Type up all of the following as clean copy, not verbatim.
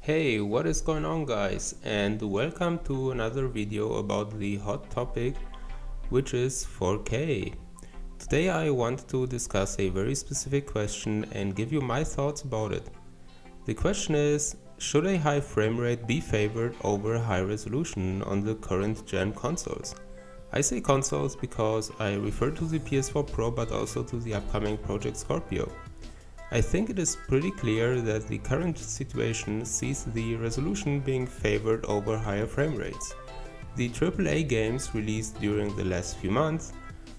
Hey, what is going on guys, and welcome to another video about the hot topic, which is 4K. Today I want to discuss a very specific question and give you my thoughts about it. The question is, should a high frame rate be favored over high resolution on the current gen consoles? I say consoles because I refer to the PS4 Pro but also to the upcoming Project Scorpio. I think it is pretty clear that the current situation sees the resolution being favored over higher frame rates. The AAA games released during the last few months,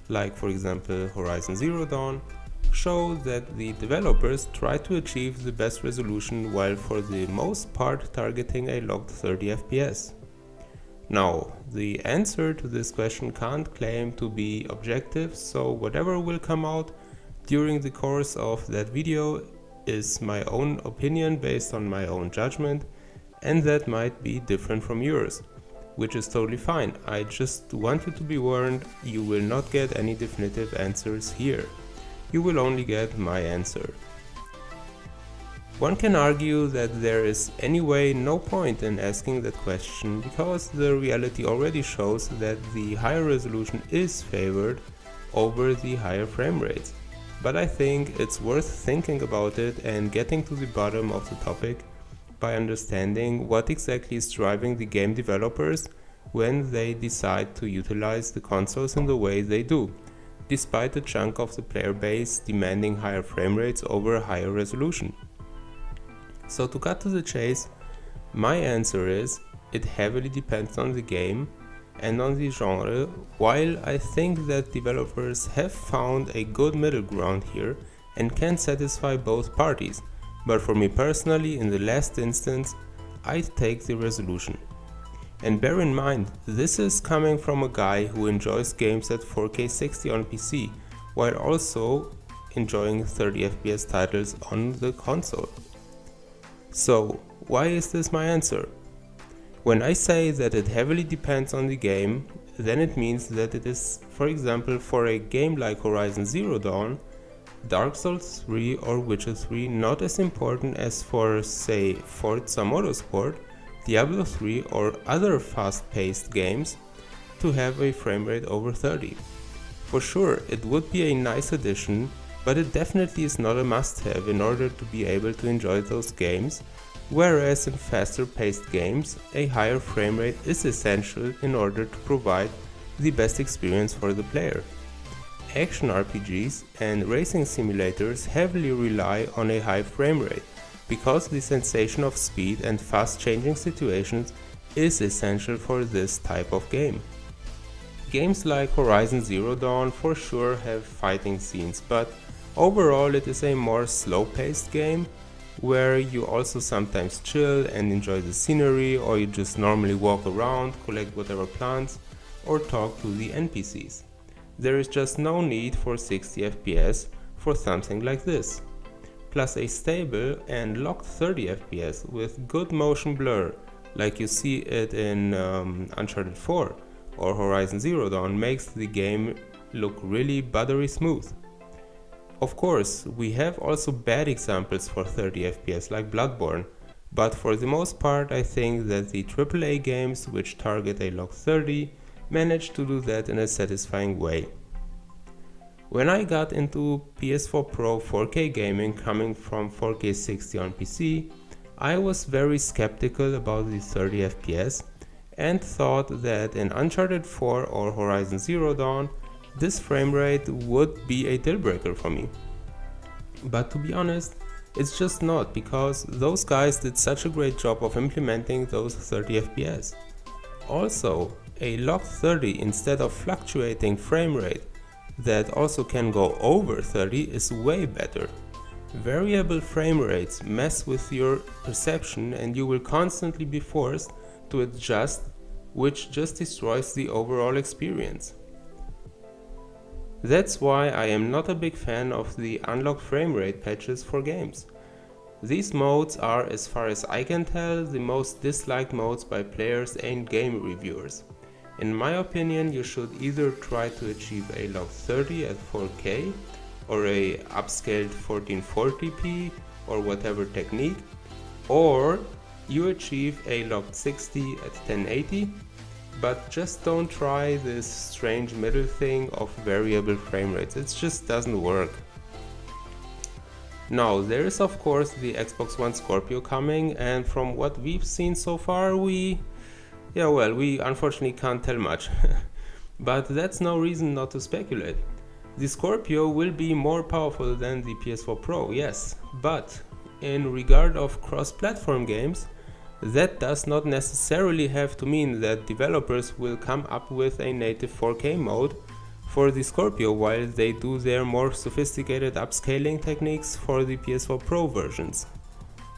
like for example Horizon Zero Dawn, show that the developers try to achieve the best resolution while for the most part targeting a locked 30 FPS. Now, the answer to this question can't claim to be objective, so whatever will come out during the course of that video is my own opinion based on my own judgment, and that might be different from yours, which is totally fine. I just want you to be warned, you will not get any definitive answers here. You will only get my answer. One can argue that there is anyway no point in asking that question because the reality already shows that the higher resolution is favored over the higher frame rates. But I think it's worth thinking about it and getting to the bottom of the topic by understanding what exactly is driving the game developers when they decide to utilize the consoles in the way they do, despite a chunk of the player base demanding higher frame rates over higher resolution. So to cut to the chase, my answer is it heavily depends on the game and on the genre, while I think that developers have found a good middle ground here and can satisfy both parties, but for me personally, in the last instance, I'd take the resolution. And bear in mind, this is coming from a guy who enjoys games at 4K 60 on PC, while also enjoying 30 FPS titles on the console. So, why is this my answer? When I say that it heavily depends on the game, then it means that it is, for example, for a game like Horizon Zero Dawn, Dark Souls 3 or Witcher 3 not as important as for, say, Forza Motorsport, Diablo 3 or other fast-paced games to have a frame rate over 30. For sure, it would be a nice addition, but it definitely is not a must-have in order to be able to enjoy those games, whereas in faster paced games, a higher frame rate is essential in order to provide the best experience for the player. Action RPGs and racing simulators heavily rely on a high frame rate, because the sensation of speed and fast changing situations is essential for this type of game. Games like Horizon Zero Dawn for sure have fighting scenes, but overall it is a more slow-paced game, where you also sometimes chill and enjoy the scenery, or you just normally walk around, collect whatever plants, or talk to the NPCs. There is just no need for 60 FPS for something like this. Plus a stable and locked 30 FPS with good motion blur, like you see it in Uncharted 4 or Horizon Zero Dawn, makes the game look really buttery smooth. Of course, we have also bad examples for 30 FPS like Bloodborne, but for the most part I think that the AAA games which target a locked 30 manage to do that in a satisfying way. When I got into PS4 Pro 4K gaming coming from 4K 60 on PC, I was very skeptical about the 30 FPS and thought that in Uncharted 4 or Horizon Zero Dawn, this frame rate would be a deal breaker for me. But to be honest, it's just not, because those guys did such a great job of implementing those 30 FPS. Also, a locked 30 instead of fluctuating frame rate that also can go over 30 is way better. Variable frame rates mess with your perception and you will constantly be forced to adjust, which just destroys the overall experience. That's why I am not a big fan of the unlocked frame rate patches for games. These modes are, as far as I can tell, the most disliked modes by players and game reviewers. In my opinion, you should either try to achieve a locked 30 at 4K or a upscaled 1440p or whatever technique, or you achieve a locked 60 at 1080, but just don't try this strange middle thing of variable frame rates. It just doesn't work. Now, there is of course the Xbox One Scorpio coming, and from what we've seen so far, we unfortunately can't tell much. But that's no reason not to speculate. The Scorpio will be more powerful than the PS4 Pro, yes, but in regard of cross-platform games, that does not necessarily have to mean that developers will come up with a native 4K mode for the Scorpio while they do their more sophisticated upscaling techniques for the PS4 Pro versions.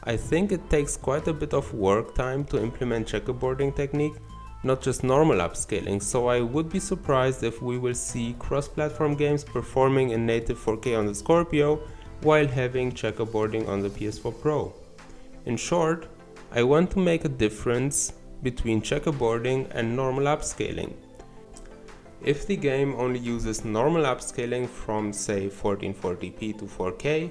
I think it takes quite a bit of work time to implement checkerboarding technique, not just normal upscaling, so I would be surprised if we will see cross-platform games performing in native 4K on the Scorpio while having checkerboarding on the PS4 Pro. In short, I want to make a difference between checkerboarding and normal upscaling. If the game only uses normal upscaling from say 1440p to 4K,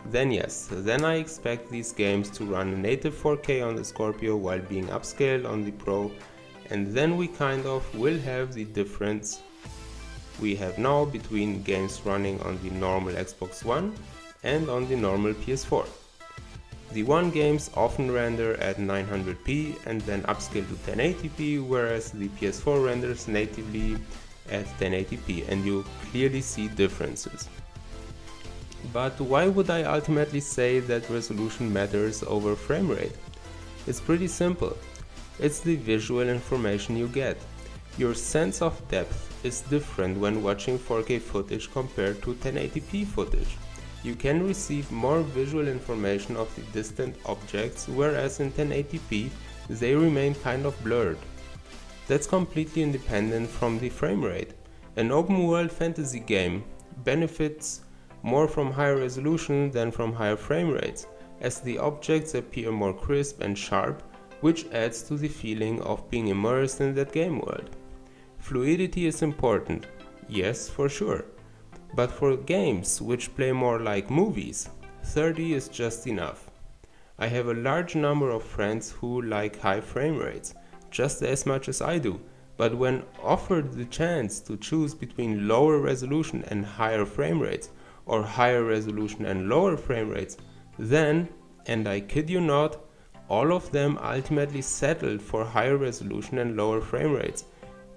then yes, then I expect these games to run native 4K on the Scorpio while being upscaled on the Pro, and then we kind of will have the difference we have now between games running on the normal Xbox One and on the normal PS4. The One games often render at 900p and then upscale to 1080p, whereas the PS4 renders natively at 1080p, and you clearly see differences. But why would I ultimately say that resolution matters over frame rate? It's pretty simple. It's the visual information you get. Your sense of depth is different when watching 4K footage compared to 1080p footage. You can receive more visual information of the distant objects, whereas in 1080p they remain kind of blurred. That's completely independent from the frame rate. An open world fantasy game benefits more from higher resolution than from higher frame rates, as the objects appear more crisp and sharp, which adds to the feeling of being immersed in that game world. Fluidity is important, yes, for sure. But for games which play more like movies, 30 is just enough. I have a large number of friends who like high frame rates, just as much as I do, but when offered the chance to choose between lower resolution and higher frame rates, or higher resolution and lower frame rates, then, and I kid you not, all of them ultimately settled for higher resolution and lower frame rates.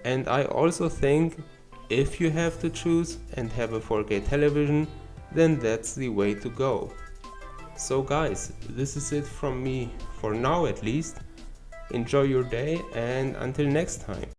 And I also think if you have to choose and have a 4K television, then that's the way to go. So guys, this is it from me for now at least. Enjoy your day, and until next time.